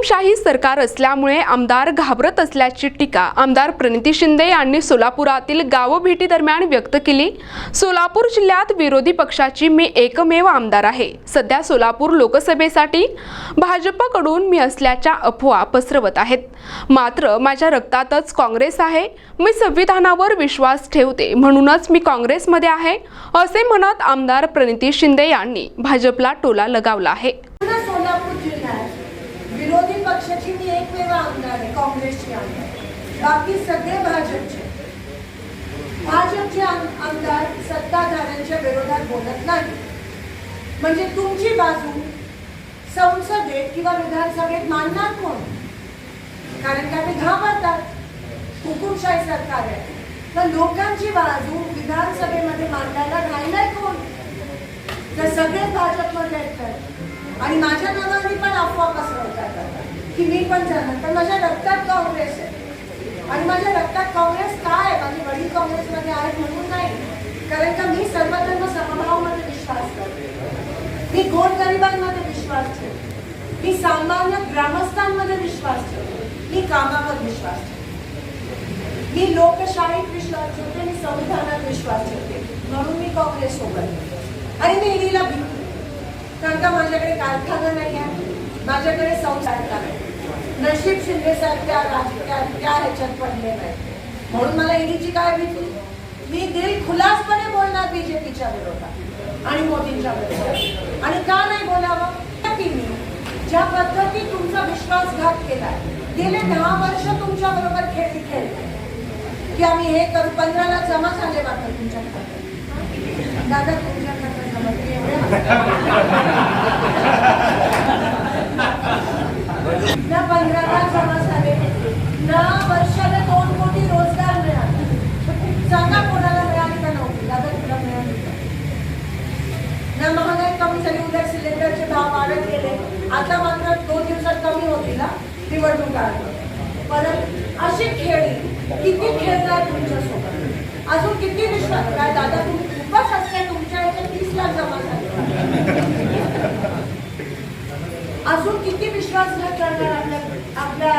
हुकुमशाही सरकार असल्यामुळे आमदार घाबरत असल्याची टीका आमदार प्रणिती शिंदे यांनी सोलापुरातील गावभेटी दरम्यान व्यक्त केली। सोलापूर जिल्ह्यात विरोधी पक्षाची मी एकमेव आमदार आहे। सध्या सोलापूर लोकसभेसाठी भाजपकडून मी असल्याच्या अफवा पसरवत आहेत। मात्र माझ्या रक्तातच काँग्रेस आहे। मी संविधानावर विश्वास ठेवते, म्हणूनच मी काँग्रेसमध्ये आहे, असे म्हणत आमदार प्रणिती शिंदे यांनी भाजपला टोला लगावला आहे। सोलापूर जिल्ह्यात विरोधी पक्षाची मी एकमेव आमदार आहे, काँग्रेसची आमदार, बाकी सगळे भाजपचे आमदार सत्ताधाऱ्यांच्या विरोधात बोलत नाही। म्हणजे तुमची बाजू संसदेत किंवा विधानसभेत मांडणार कोण? कारण का ते घाबरतात, हुकुमशाही सरकार आहे। पण लोकांची बाजू विधानसभेमध्ये मांडायला राहिलाय कोण? तर सगळे भाजपमध्ये आहेत। आणि माझ्या नावाने पण अफवा पसरवतात की मी पण जाणार, पण माझ्या रक्तात काँग्रेस आहे। आणि माझ्या रक्तात काँग्रेस काय आहे? माझे वडील काँग्रेसमध्ये आहेत म्हणून नाही, कारण का मी सर्वधर्म समभावामध्ये विश्वास करते, मी गोरगरिबांमध्ये विश्वास ठेवते, मी सामान्य ग्रामस्थांमध्ये विश्वास ठेवते, मी कामावर विश्वास ठेवते, मी लोकशाहीत विश्वास ठेवते, मी संविधानात विश्वास ठेवते, म्हणून मी काँग्रेस सोबत। आणि मी ईडीला भीते, कारण का माझ्याकडे कारखाना नाही आहे, माझ्याकडे संसार आहे। नशीब शिंदे सारख्या त्या ह्याच्यात पडले नाही, म्हणून मला ईडीची काय भीती? मी दिल खुलासपणे बोलणार बीजेपीच्या विरोधात आणि मोदींच्या विरोधात। आणि का नाही बोलावं? की मी ज्या पद्धतीत तुमचा विश्वासघात केलाय, गेले 10 वर्ष तुमच्या बरोबर खेळले की आम्ही हे करू, 15ला जमा झाले वाटत तुमच्या खात्यात। दादा तुमच्या खात्यात जमा ना 15ला जमा झाले ना, वर्षाला 2 कोटी रोजगार मिळाले। सांगा कोणाला मिळाली का नव्हती? दादा तुला मिळाली ना? महागाई कमी झाली, उद्या सिलेंडरचे भाव वाढत गेले, आता मात्र 2 दिवसात कमी होतील ना निवडणूक आली। परत अशी खेळी किती खेळताय तुमच्यासोबत? अजून किती विश्वास? काय दादा तुम्ही खूपच असते, तुमच्या याच्या 30 लाख जमा झाले, अजून किती विश्वासघात करणार आपल्या